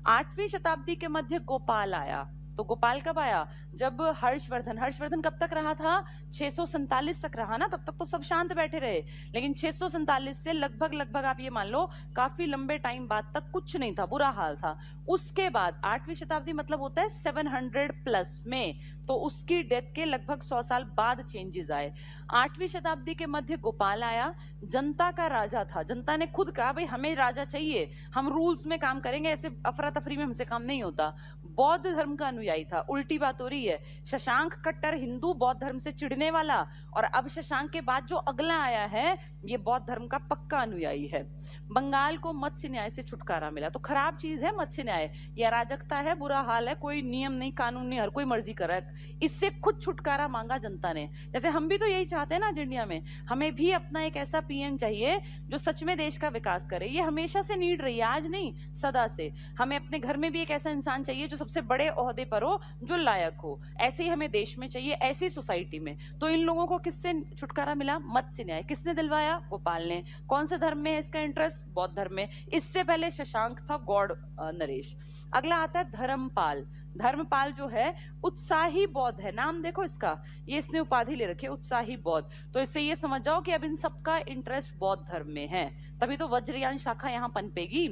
8वीं शताब्दी के मध्य गोपाल आया। तो गोपाल कब आया? जब हर्षवर्धन, हर्षवर्धन कब तक रहा था? 647 तक रहा ना, तब तक तो सब शांत बैठे रहे। लेकिन 647 से लगभग आप ये मान लो काफी लंबे टाइम बाद तक कुछ नहीं था, बुरा हाल था। उसके बाद 8वीं शताब्दी मतलब होता है 700 प्लस में, तो उसकी डेथ के लगभग 100 साल बाद चेंजेस आए। 8वीं शताब्दी के मध्य गोपाल आया, जनता का राजा था। जनता ने खुद कहा भाई हमें राजा चाहिए, हम रूल्स में काम करेंगे, ऐसे अफरा तफरी में हमसे काम नहीं होता। बौद्ध धर्म का अनुयायी था। उल्टी बात हो रही है, शशांक कट्टर हिंदू, बौद्ध धर्म से चिढ़ने वाला, और अब शशांक के बाद जो अगला आया है ये बौद्ध धर्म का पक्का अनुयायी है। बंगाल को मत्स्य न्याय से छुटकारा मिला। तो खराब चीज है मत्स्य न्याय, ये अराजकता है, बुरा हाल है, कोई नियम नहीं, कानून नहीं, हर कोई मर्जी कर रहा है। इससे खुद छुटकारा मांगा जनता ने। जैसे हम भी तो यही चाहते हैं ना इंडिया में, हमें भी अपना एक ऐसा पीएम चाहिए जो सच में देश का विकास करे। ये हमेशा से नीड रही है, आज नहीं, सदा से। हमें अपने घर में भी एक ऐसा इंसान चाहिए जो सबसे बड़े ओहदे पर हो, जो लायक हो। ऐसे ही हमें देश में चाहिए, ऐसी सोसाइटी में। तो इन लोगों को किससे छुटकारा मिला? मत्स्य न्याय। किसने दिलवाया? गोपाल ने। कौन से धर्म में है इसका इंटरेस्ट? बौद्ध धर्म में। इससे पहले शशांक था, गॉड नरेश। अगला आता है धर्मपाल। धर्मपाल जो है उत्साही बौद्ध है, नाम देखो इसका, ये इसने उपाधि ले रखी है उत्साही बौद्ध। तो इससे ये समझ जाओ कि अब इन सबका इंटरेस्ट बौद्ध धर्म में है, तभी तो वज्रयान शाखा यहाँ पनपेगी।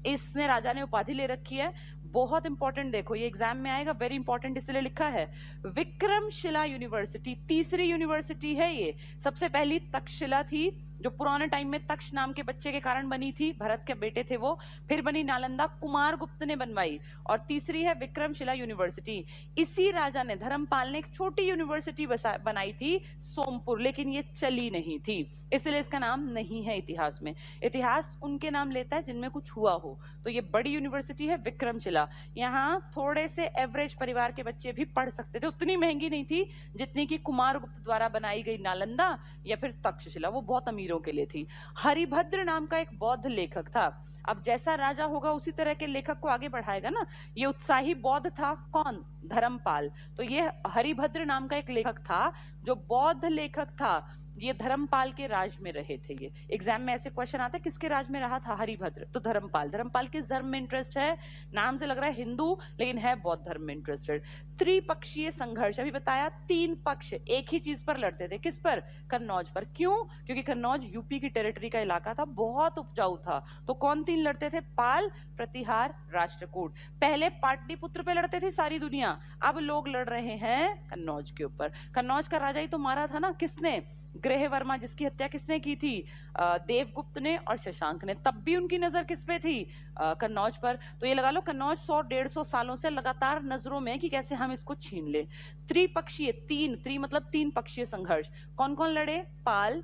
इसने, राजा ने उपाधि ले रखी है। बहुत इंपॉर्टेंट, देखो ये एग्जाम में आएगा, वेरी इंपॉर्टेंट, इसलिए लिखा है विक्रमशिला यूनिवर्सिटी, तीसरी यूनिवर्सिटी है ये। सबसे पहली तक्षशिला थी, जो पुराने टाइम में तक्ष नाम के बच्चे के कारण बनी थी, भरत के बेटे थे वो। फिर बनी नालंदा, कुमार गुप्त ने बनवाई। और तीसरी है विक्रमशिला यूनिवर्सिटी। इसी राजा ने, धर्मपाल ने, एक छोटी यूनिवर्सिटी बनाई थी सोमपुर, लेकिन ये चली नहीं थी, इसलिए इसका नाम नहीं है इतिहास में। इतिहास उनके नाम लेता है जिनमें कुछ हुआ हो। तो ये बड़ी यूनिवर्सिटी है विक्रमशिला। यहाँ थोड़े से एवरेज परिवार के बच्चे भी पढ़ सकते थे, उतनी महंगी नहीं थी जितनी कि कुमार गुप्त द्वारा बनाई गई नालंदा या फिर तक्षशिला, वो बहुत अमीरों के लिए थी। हरिभद्र नाम का एक बौद्ध लेखक था। अब जैसा राजा होगा उसी तरह के लेखक को आगे बढ़ाएगा ना। ये उत्साही बौद्ध था, कौन? धर्मपाल। तो ये हरिभद्र नाम का एक लेखक था जो बौद्ध लेखक था। ये धर्मपाल के राज में रहे थे। ये एग्जाम में ऐसे क्वेश्चन आता है, किसके राज में रहा था हरिभद्र? तो धर्मपाल। धर्मपाल किस धर्म में इंटरेस्ट है? नाम से लग रहा है हिंदू, लेकिन है बौद्ध धर्म में इंटरेस्टेड। त्रिपक्षीय संघर्ष, अभी बताया, 3 पक्ष एक ही चीज पर लड़ते थे। किस पर? कन्नौज पर। क्यों? क्योंकि कन्नौज यूपी की टेरिटरी का इलाका था, बहुत उपजाऊ था। तो कौन 3 लड़ते थे? पाल, प्रतिहार, राष्ट्रकूट। पहले पाटलिपुत्र पे लड़ते थे सारी दुनिया, अब लोग लड़ रहे हैं कन्नौज के ऊपर। कन्नौज का राजा ही तो मारा था ना, किसने? ग्रहवर्मा, जिसकी हत्या किसने की थी? देवगुप्त ने और शशांक ने। तब भी उनकी नजर किस पे थी? कन्नौज पर। तो ये लगा लो कन्नौज 100-150 सालों से लगातार नजरों में कि कैसे हम इसको छीन ले। त्रिपक्षीय, 3 त्रि मतलब 3 पक्षीय संघर्ष। कौन कौन लड़े? पाल,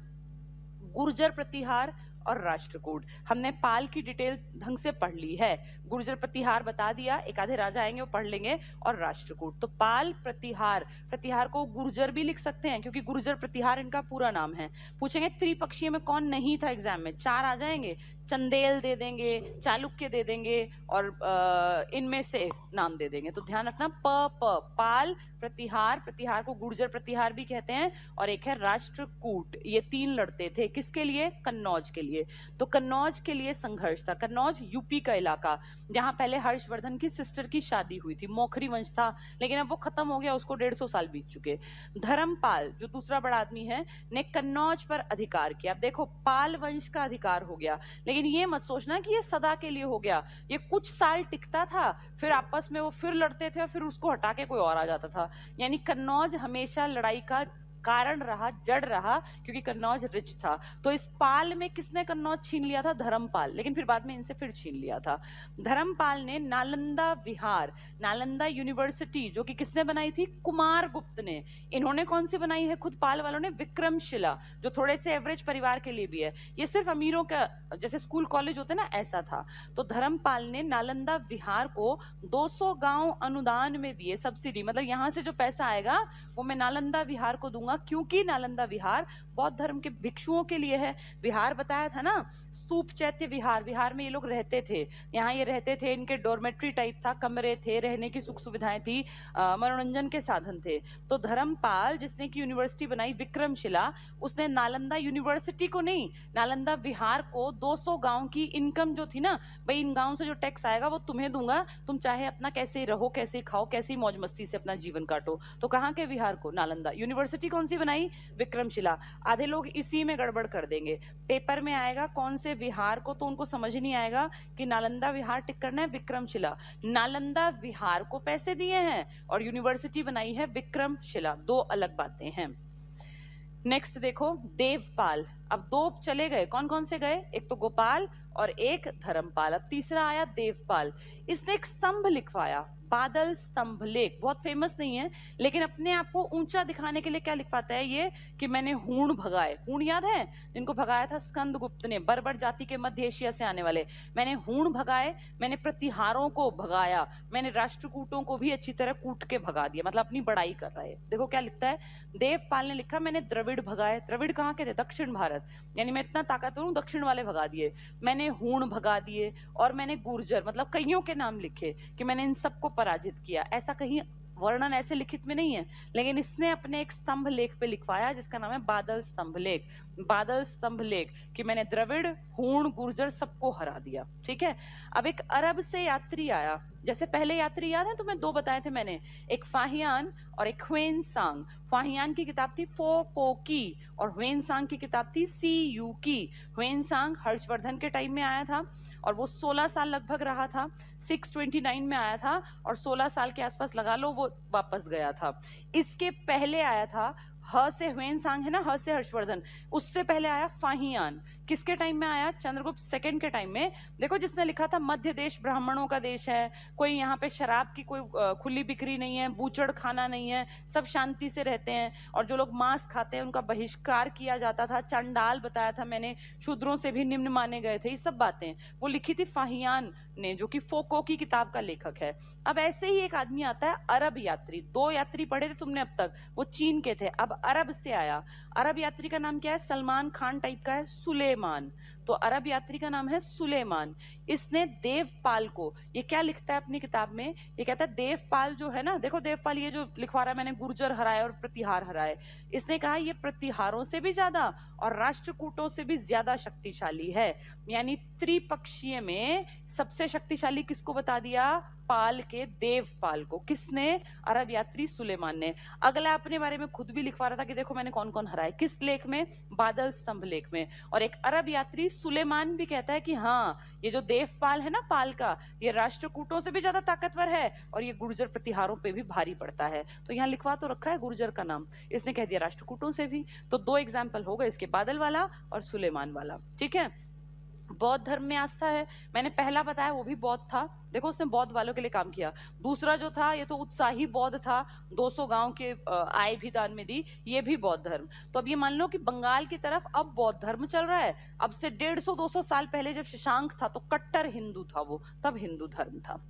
गुर्जर प्रतिहार और राष्ट्रकूट। हमने पाल की डिटेल ढंग से पढ़ ली है, गुर्जर प्रतिहार बता दिया, एक आधे राजा आएंगे वो पढ़ लेंगे, और राष्ट्रकूट। तो पाल, प्रतिहार, प्रतिहार को गुर्जर भी लिख सकते हैं क्योंकि गुर्जर प्रतिहार इनका पूरा नाम है। पूछेंगे त्रिपक्षीय में कौन नहीं था एग्जाम में, 4 आ जाएंगे, चंदेल दे देंगे, चालुक्य दे देंगे, और इनमें से नाम दे देंगे। तो ध्यान रखना, पाल, प्रतिहार, प्रतिहार को गुर्जर प्रतिहार भी कहते हैं, और एक है राष्ट्रकूट। ये 3 लड़ते थे, किसके लिए? कन्नौज के लिए। तो कन्नौज के लिए संघर्ष था। कन्नौज यूपी का इलाका, जहां पहले हर्षवर्धन की सिस्टर की शादी हुई थी, मोखरी वंश था, लेकिन अब वो खत्म हो गया, उसको 150 साल बीत चुके। धर्मपाल, जो दूसरा बड़ा आदमी है, ने कन्नौज पर अधिकार किया। अब देखो, पाल वंश का अधिकार हो गया, लेकिन ये मत सोचना कि ये सदा के लिए हो गया। ये कुछ साल टिकता था, फिर आपस में वो फिर लड़ते थे और फिर उसको हटा के कोई और आ जाता था। यानी कन्नौज हमेशा लड़ाई का कारण रहा, जड़ रहा, क्योंकि कन्नौज रिच था। तो इस पाल में किसने कन्नौज छीन लिया था? धर्मपाल। लेकिन फिर बाद में इनसे फिर छीन लिया था। धर्मपाल ने नालंदा विहार, नालंदा यूनिवर्सिटी, जो कि किसने बनाई थी? कुमार गुप्त ने। इन्होंने कौन सी बनाई है खुद पाल वालों ने? विक्रमशिला, जो थोड़े से एवरेज परिवार के लिए भी है। ये सिर्फ अमीरों का, जैसे स्कूल कॉलेज होते ना, ऐसा था। तो धर्मपाल ने नालंदा विहार को 200 गांव अनुदान में दिए, सब्सिडी, मतलब यहां से जो पैसा आएगा वो मैं नालंदा विहार को दूंगा बताऊंगा, क्योंकि नालंदा विहार बौद्ध धर्म के भिक्षुओं के लिए है। विहार बताया था ना, स्तूप चैत्य विहार, विहार में ये लोग रहते थे, यहाँ ये रहते थे, इनके डोरमेट्री टाइप था, कमरे थे, रहने की सुख सुविधाएं थी, मनोरंजन के साधन थे। तो धर्मपाल जिसने की यूनिवर्सिटी बनाई विक्रमशिला, उसने नालंदा यूनिवर्सिटी को नहीं, नालंदा विहार को 200 गांव की इनकम जो थी ना, भाई इन गांव से जो टैक्स आएगा वो तुम्हें दूंगा, तुम चाहे अपना कैसे ही रहो, कैसे ही खाओ, कैसे ही मौज मस्ती से अपना जीवन काटो। तो कहाँ के विहार को? नालंदा। यूनिवर्सिटी कौन सी बनाई? विक्रमशिला। आधे लोग इसी में गड़बड़ कर देंगे, पेपर में आएगा कौन से विहार को, तो उनको समझ नहीं आएगा कि नालंदा विहार टिक करना है विक्रमशिला। नालंदा विहार को पैसे दिए हैं और यूनिवर्सिटी बनाई है विक्रमशिला, दो अलग बातें हैं। नेक्स्ट देखो, देवपाल। अब दो चले गए, कौन कौन से गए? एक तो गोपाल और एक धर्मपाल, अब तीसरा आया देवपाल। इसने एक स्तंभ लिखवाया, बादल स्तंभ लेख, बहुत फेमस नहीं है, लेकिन अपने आप को ऊंचा दिखाने के लिए क्या लिख पाता है ये, कि मैंने हूण भगाए। हूण याद है, जिनको भगाया था स्कंदगुप्त ने, बर्बर जाति के मध्य एशिया से आने वाले। मैंने हूण भगाए, मैंने प्रतिहारों को भगाया, मैंने राष्ट्रकूटों को भी अच्छी तरह कूट के भगा दिया, मतलब अपनी बड़ाई कर रहा है। देखो क्या लिखता है, देवपाल ने लिखा मैंने द्रविड़ भगाए। द्रविड़ कहाँ के थे? दक्षिण भारत, यानी मैं इतना ताकतवर हूं, दक्षिण वाले भगा दिए। मैंने हूण भगा दिए, और मैंने गुर्जर, मतलब कईयों के नाम लिखे कि मैंने इन सबको पराजित किया। ऐसा कहीं वर्णन ऐसे लिखित में नहीं है, लेकिन इसने अपने एक स्तंभ लेख पे लिखवाया जिसका नाम है बादल स्तंभ लेख। बादल स्तंभ लेख कि मैंने द्रविड़, हूण, गुर्जर सबको हरा दिया। ठीक है। अब एक अरब से यात्री आया, जैसे पहले यात्री याद है तुम्हें, दो बताए थे मैंने, एक फाहियान और एक ह्वेनसांग। फाहियान की किताब थी फो पो की और ह्वेनसांग की किताब थी सी यू की। ह्वेनसांग हर्षवर्धन के टाइम में आया था और वो 16 साल लगभग रहा था, 629 में आया था और 16 साल के आसपास लगा लो वो वापस गया था। इसके पहले आया था, ह से ह्वेनसांग है ना, ह से हर्षवर्धन, उससे पहले आया फाहियान। किसके टाइम में आया? चंद्रगुप्त सेकंड के टाइम में। देखो जिसने लिखा था मध्य देश ब्राह्मणों का देश है, कोई यहाँ पे शराब की कोई खुली बिक्री नहीं है, बूचड़ खाना नहीं है, सब शांति से रहते हैं, और जो लोग मांस खाते हैं उनका बहिष्कार किया जाता था, चंडाल बताया था मैंने, शूद्रों से भी निम्न माने गए थे, ये सब बातें वो लिखी थी फाहियान ने, जो कि फोको की किताब का लेखक है। अब ऐसे ही एक आदमी आता है अरब यात्री। दो यात्री पढ़े थे तुमने अब तक, वो चीन के थे, अब अरब से आया। अरब यात्री का नाम क्या है? सलमान खान टाइप का है, सुलेमान। तो अरब यात्री का नाम है सुलेमान। इसने देवपाल को, ये क्या लिखता है अपनी किताब में, ये कहता है देवपाल जो है ना, देखो देवपाल ये जो लिखवा रहा है मैंने गुर्जर हराए और प्रतिहार हराए, इसने कहा ये प्रतिहारों से भी ज्यादा और राष्ट्रकूटों से भी ज्यादा शक्तिशाली है। यानी त्रिपक्षीय में सबसे शक्तिशाली किसको बता दिया? पाल के देवपाल को। किसने? अरब यात्री सुलेमान ने। अगला अपने बारे में खुद भी लिखवा रहा था कि देखो मैंने कौन कौन हराए, किस लेख में? बादल स्तंभ लेख में। और एक अरब यात्री सुलेमान भी कहता है कि हाँ ये जो देवपाल है ना, पाल का, ये राष्ट्रकूटों से भी ज्यादा ताकतवर है और ये गुर्जर प्रतिहारों पे भी भारी पड़ता है। तो यहाँ लिखवा तो रखा है गुर्जर का नाम, इसने कह दिया राष्ट्रकूटों से भी। तो दो एग्जाम्पल हो गए इसके, बादल वाला और सुलेमान वाला। ठीक है। बौद्ध धर्म में आस्था है, मैंने पहला बताया वो भी बौद्ध था, देखो उसने बौद्ध वालों के लिए काम किया। दूसरा जो था ये तो उत्साही बौद्ध था, 200 गांव के आय भी दान में दी, ये भी बौद्ध धर्म। तो अब ये मान लो कि बंगाल की तरफ अब बौद्ध धर्म चल रहा है। अब से 150-200 साल पहले जब शशांक था तो कट्टर हिंदू था वो, तब हिंदू धर्म था।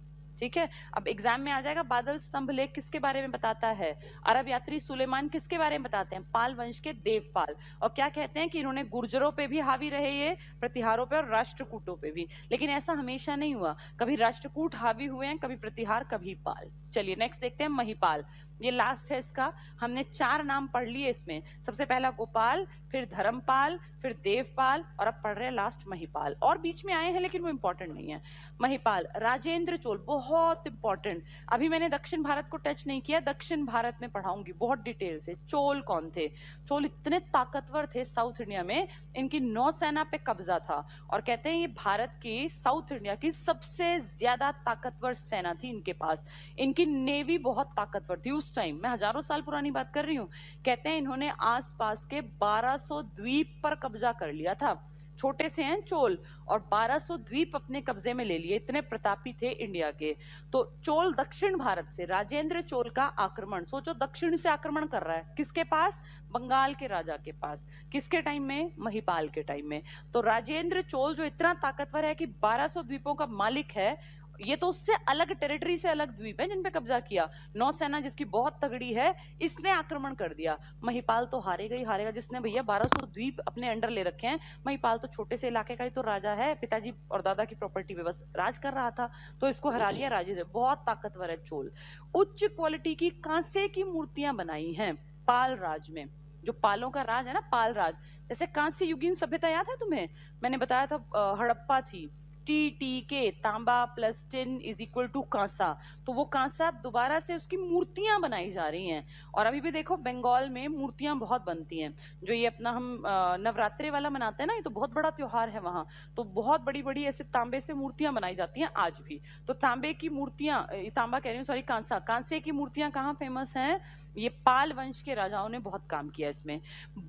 ठीक है। अब एग्जाम में आ जाएगा, बादल स्तंभ लेख किसके बारे में बताता है? अरब यात्री सुलेमान किसके बारे में बताते हैं? पाल वंश के देवपाल। और क्या कहते हैं कि इन्होंने गुर्जरों पे भी हावी रहे, ये प्रतिहारों पे और राष्ट्रकूटों पे भी। लेकिन ऐसा हमेशा नहीं हुआ, कभी राष्ट्रकूट हावी हुए हैं, कभी प्रतिहार, कभी पाल। चलिए नेक्स्ट देखते हैं, महिपाल। ये लास्ट है इसका, हमने 4 नाम पढ़ लिए इसमें। सबसे पहला गोपाल, फिर धर्मपाल, फिर देवपाल, और अब पढ़ रहे हैं लास्ट महिपाल। और बीच में आए हैं लेकिन वो इंपॉर्टेंट नहीं है। महिपाल, राजेंद्र चोल, बहुत इंपॉर्टेंट। अभी मैंने दक्षिण भारत को टच नहीं किया, दक्षिण भारत में पढ़ाऊंगी बहुत डिटेल से। चोल कौन थे? चोल इतने ताकतवर थे साउथ इंडिया में, इनकी नौसेना पे कब्जा था, और कहते हैं ये भारत की, साउथ इंडिया की सबसे ज्यादा ताकतवर सेना थी इनके पास। इनकी नेवी बहुत ताकतवर थी उस टाइम, मैं हजारों साल पुरानी बात कर रही हूँ। कहते हैं इन्होंने आसपास के 1200 द्वीप पर कब्जा कर लिया था। छोटे से हैं चोल, और 1200 द्वीप अपने कब्जे में ले लिए, इतने प्रतापी थे इंडिया के। तो चोल दक्षिण भारत से, राजेंद्र चोल का आक्रमण, सोचो दक्षिण से आक्रमण कर रहा है, किसके पास? बंगाल के राजा के पास। किसके टाइम में? महिपाल के टाइम में। तो राजेंद्र चोल जो इतना ताकतवर है कि 1200 द्वीपों का मालिक है, ये तो उससे अलग टेरिटरी से अलग द्वीप है जिन पे कब्जा किया। नौसेना जिसकी बहुत तगड़ी है, इसने आक्रमण कर दिया। महिपाल तो हारेगा ही हारेगा, जिसने भैया 1200 द्वीप अपने अंडर ले रखे हैं। महिपाल तो छोटे से इलाके का ही तो राजा है, पिताजी और दादा की प्रॉपर्टी पे बस राज कर रहा था, तो इसको हरा दिया राजे से। बहुत ताकतवर है चोल। उच्च क्वालिटी की कांसे की मूर्तियां बनाई हैं पाल राज में। जो पालों का राज है ना, पाल राज, जैसे कांस्य युगीन सभ्यता याद है तुम्हें? मैंने बताया था हड़प्पा थी। TTK, तांबा plus tin is equal to कांसा। तो वो कांसा दोबारा से उसकी मूर्तियां बनाई जा रही हैं। और अभी भी देखो बंगाल में मूर्तियां बहुत बनती हैं। जो ये अपना हम नवरात्रि वाला मनाते हैं ना, ये तो बहुत बड़ा त्योहार है वहां। तो बहुत बड़ी बड़ी ऐसे तांबे से मूर्तियां बनाई जाती हैं आज भी। तो तांबे की मूर्तियां, तांबा कह रही हूँ, सॉरी, कांसा, कांसे की मूर्तियां कहाँ फेमस हैं? ये पाल वंश के राजाओं ने बहुत काम किया इसमें।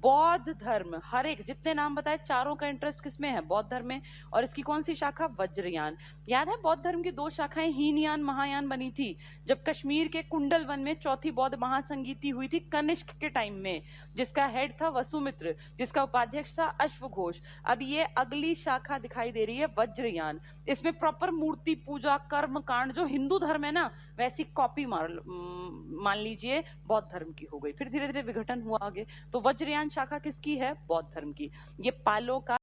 बौद्ध धर्म, हर एक जितने नाम बताए चारों का इंटरेस्ट किसमें है? बौद्ध धर्म में। और इसकी कौन सी शाखा? वज्रयान। याद है बौद्ध धर्म की दो शाखाएं हीनयान महायान बनी थी जब कश्मीर के कुंडल वन में चौथी बौद्ध महासंगीति हुई थी कनिष्क के टाइम में, जिसका हेड था वसुमित्र, जिसका उपाध्यक्ष था अश्वघोष। अब ये अगली शाखा दिखाई दे रही है वज्रयान। इसमें प्रॉपर मूर्ति पूजा कर्म कांड जो हिंदू धर्म है ना, वैसी कॉपी मान लीजिए बौद्ध धर्म की हो गई। फिर धीरे धीरे विघटन हुआ आगे। तो वज्रयान शाखा किसकी है? बौद्ध धर्म की। ये पालों का